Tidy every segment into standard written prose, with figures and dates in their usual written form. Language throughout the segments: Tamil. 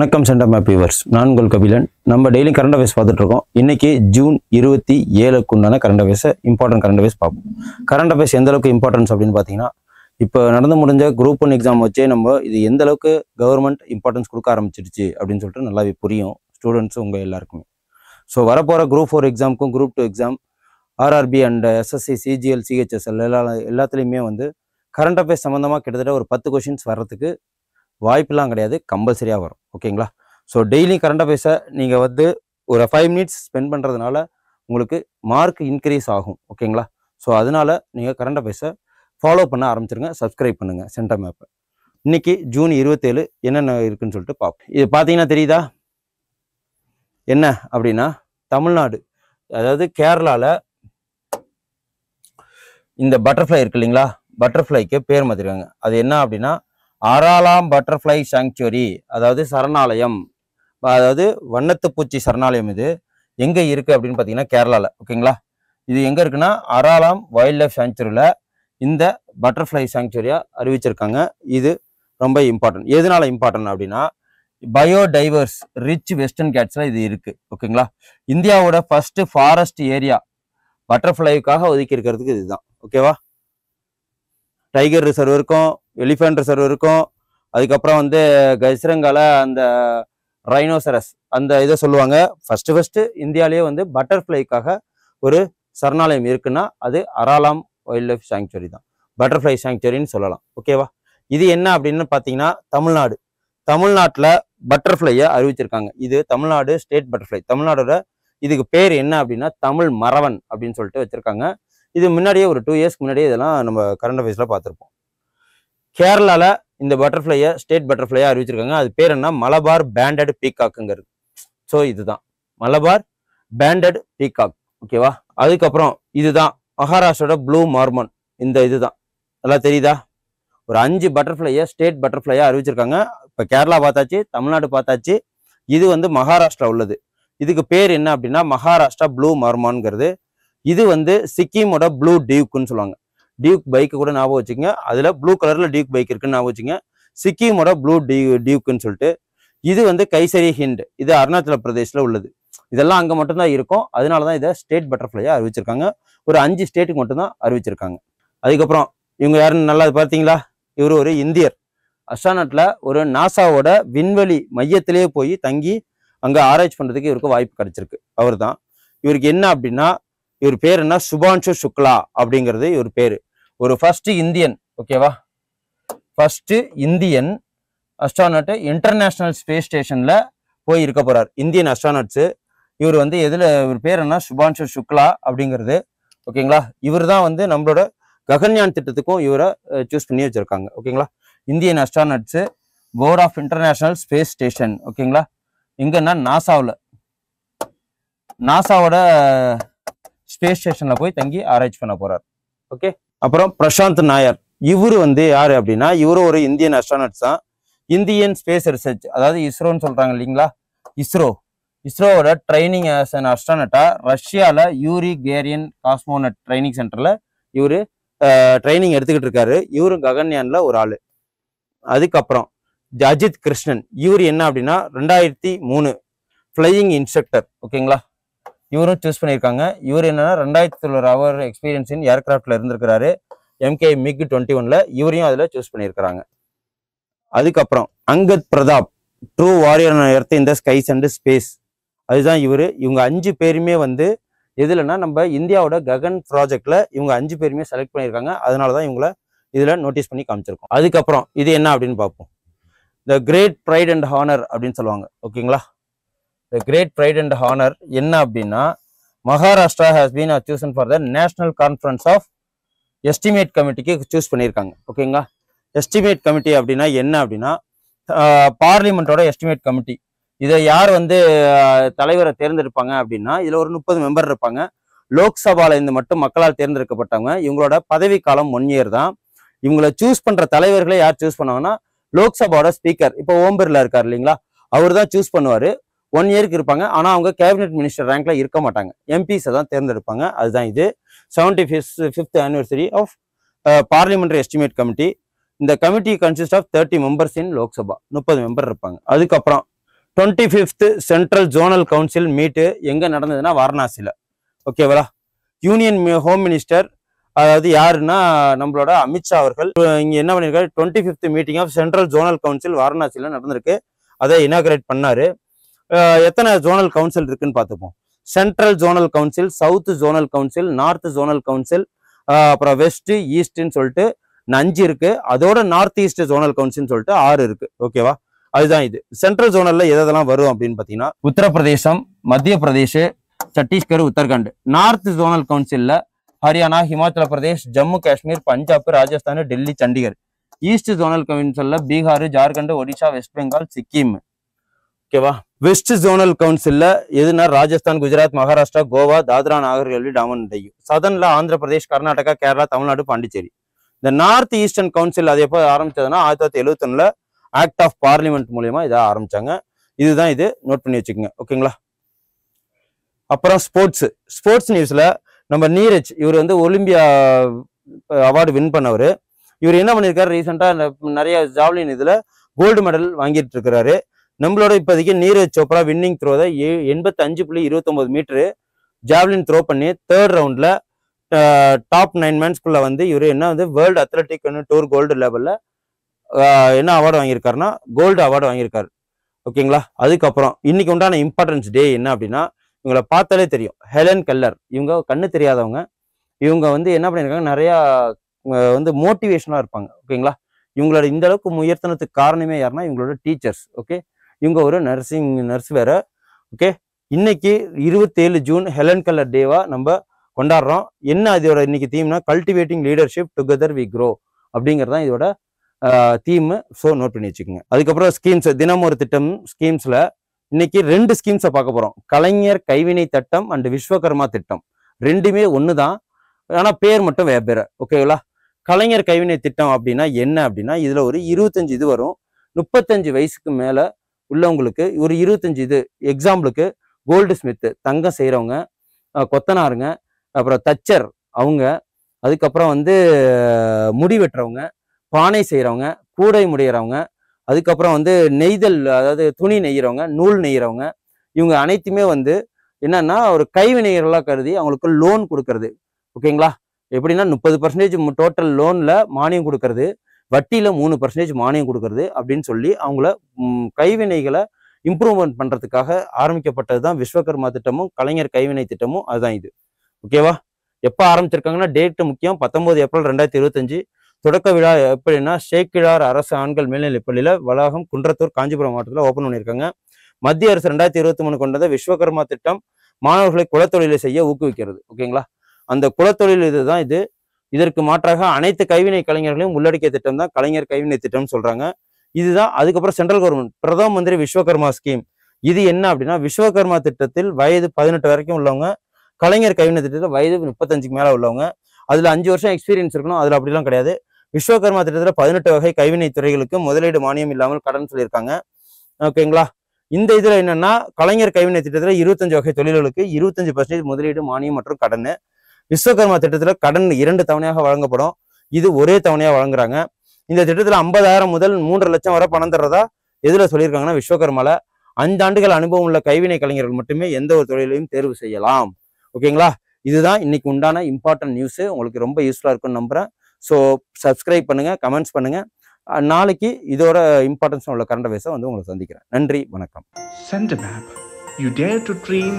வணக்கம் சென்டம் மேப் வியூவர்ஸ், நான் உங்கள் கபிலன். நம்ம டெய்லி கரண்ட் அஃபேர்ஸ் பார்த்துட்டு இருக்கோம். இன்னைக்கு ஜூன் 27க்குண்டான கரண்ட் அஃபேர்ஸை இம்பார்ட்டன்ட் கரண்ட் அஃபேர்ஸ் பார்ப்போம். கரண்ட் அஃபேர்ஸ் எந்த அளவுக்கு இம்பார்ட்டன்ஸ் அப்படின்னு பார்த்தீங்கன்னா, இப்போ நடந்து முடிஞ்ச குரூப் 1 எக்ஸாம் வச்சே நம்ம இது எந்த அளவுக்கு கவர்மெண்ட் இம்பார்ட்டன்ஸ் கொடுக்க ஆரம்பிச்சிடுச்சு அப்படின்னு சொல்லிட்டு நல்லாவே புரியும் ஸ்டூடெண்ட்ஸ் உங்கள் எல்லாருக்குமே. ஸோ வரப்போகிற குரூப் 4 எக்ஸாமுக்கும் group 2 exam, RRB and SSC, CGL, CHSL எல்லாத்துலேயுமே வந்து கரண்ட் அஃபேர்ஸ் சம்மந்தமாக கிட்டத்தட்ட ஒரு 10 கொஷின்ஸ் வர்றதுக்கு வாய்ப்பெல்லாம் கிடையாது, கம்பல்சரியாக வரும். ஓகேங்களா? ஸோ டெய்லி கரண்ட் அஃபேர்ஸை நீங்கள் வந்து ஒரு 5 மினிட்ஸ் ஸ்பெண்ட் பண்ணுறதுனால உங்களுக்கு மார்க் இன்க்ரீஸ் ஆகும். ஓகேங்களா? ஸோ அதனால நீங்கள் கரண்ட் அஃபேர்ஸை ஃபாலோ பண்ண ஆரம்பிச்சிருங்க, சப்ஸ்கிரைப் பண்ணுங்கள் சென்டம் மேப்பை. இன்னைக்கு ஜூன் 27 என்னென்ன இருக்குன்னு சொல்லிட்டு பார்ப்போம். இது பார்த்தீங்கன்னா தெரியுதா என்ன அப்படின்னா, தமிழ்நாடு அதாவது கேரளாவில் இந்த பட்டர்ஃப்ளை இருக்கு இல்லைங்களா, பட்டர்ஃப்ளைக்கு பேர் மாற்றிருக்காங்க. அது என்ன அப்படின்னா அராலாம் பட்டர்ஃப்ளை சாங்சுவரி, அதாவது சரணாலயம், அதாவது வண்ணத்து பூச்சி சரணாலயம். இது எங்கே இருக்குது அப்படின்னு பார்த்தீங்கன்னா கேரளாவில். ஓகேங்களா? இது எங்கே இருக்குன்னா அராலாம் வைல்ட் லைஃப் சாங்சுவரியில் இந்த பட்டர்ஃப்ளை சாங்சுவரியாக அறிவிச்சிருக்காங்க. இது ரொம்ப இம்பார்ட்டன்ட். எதனால இம்பார்ட்டன்ட் அப்படின்னா, பயோடைவர்ஸ் ரிச் வெஸ்டர்ன் கேட்ஸில் இது இருக்குது. ஓகேங்களா? இந்தியாவோட ஃபர்ஸ்ட் ஃபாரஸ்ட் ஏரியா பட்டர்ஃப்ளைக்காக ஒதுக்கி இருக்கிறதுக்கு இதுதான். ஓகேவா? டைகர் ரிசர்வ் இருக்கும், எலிஃபென்ட் ரிசர்வ் இருக்கும், அதுக்கப்புறம் வந்து கஜ்ரங்கால அந்த ரைனோசரஸ் அந்த இதை சொல்லுவாங்க. ஃபர்ஸ்ட் இந்தியாவிலேயே வந்து பட்டர்ஃப்ளைக்காக ஒரு சரணாலயம் இருக்குன்னா அது அராலாம் வைல்ட் லைஃப் சாங்சுவரி தான், பட்டர்ஃப்ளை சாங்சுவரின்னு சொல்லலாம். ஓகேவா? இது என்ன அப்படின்னு பார்த்தீங்கன்னா தமிழ்நாட்டில் பட்டர்ஃப்ளையை அறிவிச்சிருக்காங்க. இது தமிழ்நாடு ஸ்டேட் பட்டர்ஃப்ளை. தமிழ்நாடோட இதுக்கு பேர் என்ன அப்படின்னா தமிழ் மறவன் அப்படின்னு சொல்லிட்டு வச்சிருக்காங்க. இது முன்னாடியே ஒரு 2 இயர்ஸ்க்கு முன்னாடியே இதெல்லாம் நம்ம கரண்ட் அஃபேர்ஸில் பார்த்துருப்போம். கேரளாவில் இந்த பட்டர்ஃப்ளையை ஸ்டேட் பட்டர்ஃப்ளையாக அறிவிச்சிருக்காங்க. அது பேர் என்ன, மலபார் பேண்டட் பீகாக்குங்கிறது. ஸோ இதுதான் மலபார் பேண்டட் பீகாக். ஓகேவா? அதுக்கப்புறம் இதுதான் மகாராஷ்டிரோட ப்ளூ மார்மன். இந்த இதுதான் நல்லா தெரியுதா, ஒரு 5 பட்டர்ஃப்ளையை ஸ்டேட் பட்டர்ஃப்ளையாக அறிவிச்சிருக்காங்க. இப்போ கேரளா பார்த்தாச்சு, தமிழ்நாடு பார்த்தாச்சு, இது வந்து மகாராஷ்டிரா உள்ளது. இதுக்கு பேர் என்ன அப்படின்னா மகாராஷ்டிரா ப்ளூ மார்மான்ங்கிறது. இது வந்து சிக்கிமோட ப்ளூ டியூக்குன்னு சொல்லுவாங்க. டியூக் பைக்கு கூட ஞாபகம் வச்சுங்க, அதில் ப்ளூ கலரில் டியூக் பைக் இருக்குன்னு ஞாபகம் வச்சுங்க. சிக்கிமோட ப்ளூ டியூக்குன்னு சொல்லிட்டு இது வந்து கைசரி ஹிண்ட், இது அருணாச்சல பிரதேசில் உள்ளது. இதெல்லாம் அங்கே மட்டும்தான் இருக்கும். அதனால தான் இதை ஸ்டேட் பட்டர்ஃப்ளையாக அறிவிச்சிருக்காங்க. ஒரு 5 ஸ்டேட்டுக்கு மட்டும்தான் அறிவிச்சிருக்காங்க. அதுக்கப்புறம் இவங்க யாருன்னு நல்லா பார்த்தீங்களா, இவர் ஒரு இந்தியர். அஸ்ட்ரானட்ல ஒரு நாசாவோட விண்வெளி மையத்திலேயே போய் தங்கி அங்கே ஆராய்ச்சி பண்ணுறதுக்கு இவருக்கு வாய்ப்பு கிடைச்சிருக்கு. அவர் தான். இவருக்கு என்ன அப்படின்னா, இவர் பேர் என்ன, சுபான்ஷு சுக்லா அப்படிங்கிறது இவர் பேரு. ஒரு ஃபர்ஸ்ட் இந்தியன். ஓகேவா? First Indian astronaut international space ஸ்டேஷன்ல போய் இருக்க போறார். Indian astronauts. இவர் வந்து இவர் பேர் என்ன, சுபான்ஷு சுக்லா அப்படிங்கிறது. ஓகேங்களா? இவர் தான் வந்து நம்மளோட ககன்யான் திட்டத்துக்கும் இவரை சூஸ் பண்ணி வச்சிருக்காங்க. ஓகேங்களா? Indian astronauts board of international space station. ஓகேங்களா? எங்கன்னா நாசாவோட ஸ்பேஸ் ஸ்டேஷன்ல போய் தங்கி ஆராய்ச்சி பண்ண போறார். ஓகே. அப்புறம் பிரசாந்த் நாயர், இவரு வந்து யாரு அப்படின்னா, இவரும் ஒரு இந்தியன் அஸ்ட்ரானட்ஸ் தான். இந்தியன் ஸ்பேஸ் ரிசர்ச், அதாவது இஸ்ரோன்னு சொல்றாங்க இல்லைங்களா, இஸ்ரோவோட ட்ரைனிங் ஆஸ் அன் அஸ்ட்ரானட்டா ரஷ்யால யூரி கேரியன் காஸ்மோனட் ட்ரைனிங் சென்டர்ல இவரு ட்ரைனிங் எடுத்துக்கிட்டு இருக்காரு. இவரும் ககன்யான்ல ஒரு ஆளு. அதுக்கப்புறம் அஜித் கிருஷ்ணன், இவர் என்ன அப்படின்னா 2003 ஃபிளையிங் இன்ஸ்ட்ரக்டர். ஓகேங்களா? இவரும் சூஸ் பண்ணியிருக்காங்க. இவர் என்னன்னா 2000 ஹவர் எக்ஸ்பீரியன்ஸ் இன் ஏர்கிராஃப்ட்ல இருந்திருக்கிறாரு. MK MiG-21ல இவரையும் அதில் சூஸ் பண்ணியிருக்கிறாங்க. அதுக்கப்புறம் Angad Pratap, true warrior earth in the skies and space, அதுதான் இவர். இவங்க 5 பேருமே வந்து எதுலன்னா நம்ம இந்தியாவோட ககன் ப்ராஜெக்ட்ல இவங்க 5 பேருமே செலக்ட் பண்ணியிருக்காங்க. அதனால தான் இவங்கள இதில் நோட்டீஸ் பண்ணி காமிச்சிருக்கோம். அதுக்கப்புறம் இது என்ன அப்படின்னு பார்ப்போம். The great pride and honour அப்படின்னு சொல்லுவாங்க. ஓகேங்களா? The great pride and honour என்ன அப்படின்னா, Maharashtra has been chosen for the national conference of estimate கமிட்டிக்கு சூஸ் பண்ணியிருக்காங்க. ஓகேங்களா? எஸ்டிமேட் கமிட்டி அப்படின்னா என்ன அப்படின்னா, பார்லிமெண்ட்டோட எஸ்டிமேட் கமிட்டி. இதை யார் வந்து தலைவரை தேர்ந்தெடுப்பாங்க அப்படின்னா, இதில் ஒரு 30 மெம்பர் இருப்பாங்க. லோக்சபால இருந்து மட்டும் மக்களால் தேர்ந்தெடுக்கப்பட்டவங்க. இவங்களோட பதவி காலம் 1 இயர் தான். இவங்களை சூஸ் பண்ற தலைவர்களை யார் சூஸ் பண்ணுவாங்கன்னா, லோக்சபாவோட ஸ்பீக்கர், இப்போ ஓம் பிர்லா இருக்கார் இல்லைங்களா, அவர் தான் சூஸ் பண்ணுவாரு. 1 இயருக்கு இருப்பாங்க. ஆனா அவங்க கேபினெட் மினிஸ்டர் ரேங்க்ல இருக்க மாட்டாங்க, எம்பிஸை தான் தேர்ந்தெடுப்பாங்க. அதுதான் இது 75th anniversary of parliamentary estimate committee. இந்த committee consist of 30 members in Lok Sabha. 30 member இருப்பாங்க. அதுக்கப்புறம் 25th சென்ட்ரல் ஜோனல் கவுன்சில் மீட்டு எங்க நடந்ததுன்னா வாரணாசியில. ஓகேவா? யூனியன் ஹோம் மினிஸ்டர், அதாவது யாருன்னா நம்மளோட அமித்ஷா அவர்கள் இங்க என்ன பண்ணிருக்காரு, 25th meeting of central zonal council வாரணாசியில நடந்திருக்கு. அதை இனாகரேட் பண்ணாரு. எத்தனை ஜோனல் கவுன்சில் இருக்குன்னு பார்த்துப்போம். Central zonal council, south zonal council, north zonal council, அப்புறம் வெஸ்ட் ஈஸ்ட்ன்னு சொல்லிட்டு 5 இருக்கு. அதோட நார்த் ஈஸ்ட் ஜோனல் கவுன்சில்னு சொல்லிட்டு 6 இருக்கு. ஓகேவா? அதுதான் இது. சென்ட்ரல் ஜோனல்ல எதெல்லாம் வரும் அப்படின்னு பாத்தீங்கன்னா உத்தரப்பிரதேசம், மத்திய பிரதேஷ், சத்தீஸ்கர், உத்தரகாண்ட். நார்த் ஜோனல் கவுன்சில்ல ஹரியானா, ஹிமாச்சல பிரதேஷ், ஜம்மு காஷ்மீர், பஞ்சாப், ராஜஸ்தான், டெல்லி, சண்டிகர். ஈஸ்ட் ஜோனல் கவுன்சில்ல பீகார், ஜார்க்கண்ட், ஒடிஷா, வெஸ்ட் பெங்கால், சிக்கிம். ஓகேவா? வெஸ்ட் ஜோனல் கவுன்சில்ல எதுனா ராஜஸ்தான், குஜராத், மகாராஷ்டிரா, கோவா, தாத்ரா நாகர் ஹவேலி, டாமன் டையூ. சதன்ல ஆந்திர பிரதேஷ், கர்நாடகா, கேரளா, தமிழ்நாடு, பாண்டிச்சேரி. இந்த நார்த் ஈஸ்டர்ன் கவுன்சில் அது எப்போ ஆரம்பிச்சதுன்னா 1971 ஆக்ட் ஆஃப் பார்லிமெண்ட் மூலியமா இதை ஆரம்பிச்சாங்க. இதுதான் இது, நோட் பண்ணி வச்சுக்கோங்க. ஓகேங்களா? அப்புறம் ஸ்போர்ட்ஸ் நியூஸ்ல நம்ம நீரஜ், இவர் வந்து ஒலிம்பியா அவார்டு வின் பண்ணவர். இவர் என்ன பண்ணியிருக்காரு, ரீசெண்டா நிறைய ஜாவ்லின் இதுல கோல்டு மெடல் வாங்கிட்டு இருக்கிறாரு. நம்மளோட இப்போதைக்கு நீரஜ் சோப்ரா வின்னிங் த்ரோ தான் 85.29 மீட்டரு ஜாவ்லின் த்ரோ பண்ணி 3rd ரவுண்ட்ல டாப் 9 மேன்ஸ்குள்ள வந்து இவர் என்ன வந்து வேர்ல்டு அத்லட்டிக் டூர் கோல்டு லெவல்ல என்ன அவார்டு வாங்கியிருக்காருன்னா கோல்டு அவார்டு வாங்கியிருக்காரு. ஓகேங்களா? அதுக்கப்புறம் இன்னைக்கு உண்டான இம்பார்ட்டன்ஸ் டே என்ன அப்படின்னா, இவங்களை பார்த்தாலே தெரியும், ஹெலன் கெல்லர். இவங்க கண்ணு தெரியாதவங்க. இவங்க வந்து என்ன பண்ணியிருக்காங்க, நிறையா வந்து மோட்டிவேஷனாக இருப்பாங்க. ஓகேங்களா? இவங்களோட இந்த அளவுக்கு உயர்த்தினதுக்கு காரணமே யாருன்னா இவங்களோட டீச்சர்ஸ். ஓகே, இவங்க ஒரு நர்ஸ் வேற. ஓகே, இன்னைக்கு 27 ஜூன் ஹெலன் கெல்லர் டேவா நம்ம கொண்டாடுறோம். என்ன இதோட இன்னைக்கு தீம்னா cultivating leadership together we grow அப்படிங்கிறதான் இதோட தீம். ஸோ நோட் பண்ணி வச்சுக்கோங்க. அதுக்கப்புறம் ஸ்கீம்ஸ், தினம் ஒரு திட்டம் ஸ்கீம்ஸ்ல இன்னைக்கு 2 ஸ்கீம்ஸை பார்க்க போறோம். கலைஞர் கைவினை திட்டம் அண்ட் விஸ்வகர்மா திட்டம். ரெண்டுமே ஒண்ணுதான், ஆனா பேர் மட்டும் வேற. ஓகேங்களா? கலைஞர் கைவினை திட்டம் அப்படின்னா என்ன அப்படின்னா, இதுல ஒரு 25 இது வரும். 35 வயசுக்கு மேல உள்ளவங்களுக்கு ஒரு 25 இது. எக்ஸாம்பிளுக்கு கோல்டு ஸ்மித், தங்கம் செய்யறவங்க, கொத்தனாருங்க, அப்புறம் தச்சர் அவங்க, அதுக்கப்புறம் வந்து முடி வெட்டுறவங்க, பானை செய்யறவங்க, கூடை முடியறவங்க, அதுக்கப்புறம் வந்து நெய்தல், அதாவது துணி நெய்யறவங்க, நூல் நெய்யறவங்க, இவங்க அனைத்துமே வந்து என்னன்னா ஒரு கைவினைகளாக கருதி அவங்களுக்கு லோன் கொடுக்கறது. ஓகேங்களா? எப்படின்னா 30% டோட்டல் லோன்ல மானியம் கொடுக்கறது, வட்டியில 3% மானியம் கொடுக்கறது அப்படின்னு சொல்லி அவங்கள கைவினைகளை இம்ப்ரூவ்மெண்ட் பண்றதுக்காக ஆரம்பிக்கப்பட்டது தான் விஸ்வகர்மா திட்டமும் கலைஞர் கைவினை திட்டமும். அதுதான் இது. ஓகேவா? எப்போ ஆரம்பிச்சிருக்காங்கன்னா டேட் முக்கியம், 19 ஏப்ரல் 2025. தொடக்க விழா எப்படின்னா சேக்கிழார் அரசு ஆண்கள் மேல்நிலைப் பள்ளியில வளாகம், குன்றத்தூர், காஞ்சிபுரம் மாவட்டத்தில் ஓப்பன் பண்ணியிருக்காங்க. மத்திய அரசு 2023 கொண்டது விஸ்வகர்மா திட்டம் மாணவர்களை குலத்தொழிலை செய்ய ஊக்குவிக்கிறது. ஓகேங்களா? அந்த குலத்தொழில் இதுதான் இது. இதற்கு மாற்றாக அனைத்து கைவினை கலைஞர்களையும் உள்ளடக்கிய திட்டம் தான் கலைஞர் கைவினை திட்டம்னு சொல்றாங்க. இதுதான். அதுக்கப்புறம் சென்ட்ரல் கவர்மெண்ட் பிரதம மந்திரி விஸ்வகர்மா ஸ்கீம். இது என்ன அப்படின்னா, விஸ்வகர்மா திட்டத்தில் வயது 18 வரைக்கும் உள்ளவங்க, கலைஞர் கைவினை திட்டத்தில் வயது 35க்கு மேல உள்ளவங்க, அதுல 5 வருஷம் எக்ஸ்பீரியன்ஸ் இருக்கணும். அதுல அப்படிலாம் கிடையாது. விஸ்வகர்மா திட்டத்தில் 18 வகை கைவினை துறைகளுக்கு முதலீடு மானியம் இல்லாமல் கடன் சொல்லியிருக்காங்க. ஓகேங்களா? இந்த இதுல என்னன்னா, கலைஞர் கைவினை திட்டத்துல 25 வகை தொழில்களுக்கு 25% முதலீடு மானியம் மற்றும் கடன். விஸ்வகர்மா திட்டத்துல கடன் 2 தவணையாக வழங்கப்படும். இது ஒரே தவணையா வழங்குறாங்க. இந்த திட்டத்துல 50,000 முதல் 3 லட்சம் வரை பணம் தர்றதா எதுல சொல்லியிருக்காங்கன்னா விஸ்வகர்மால 5 ஆண்டுகள் அனுபவம் உள்ள கைவினை கலைஞர்கள் மட்டுமே எந்த ஒரு தொழிலையும் தேர்வு செய்யலாம். ஓகேங்களா? இதுதான் இன்னைக்கு உண்டான இம்பார்ட்டன்ட் நியூஸ். உங்களுக்கு ரொம்ப யூஸ்ஃபுல்லா இருக்கும்னு நம்புறேன். ஸோ சப்ஸ்கிரைப் பண்ணுங்க, கமெண்ட்ஸ் பண்ணுங்க. நாளைக்கு இதோட இம்பார்ட்டன்ஸ் உள்ள கரண்ட் அஃபேர்ஸை வந்து உங்களை சந்திக்கிறேன். நன்றி, வணக்கம். Send a map. You dare to dream,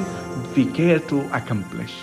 we care to accomplish.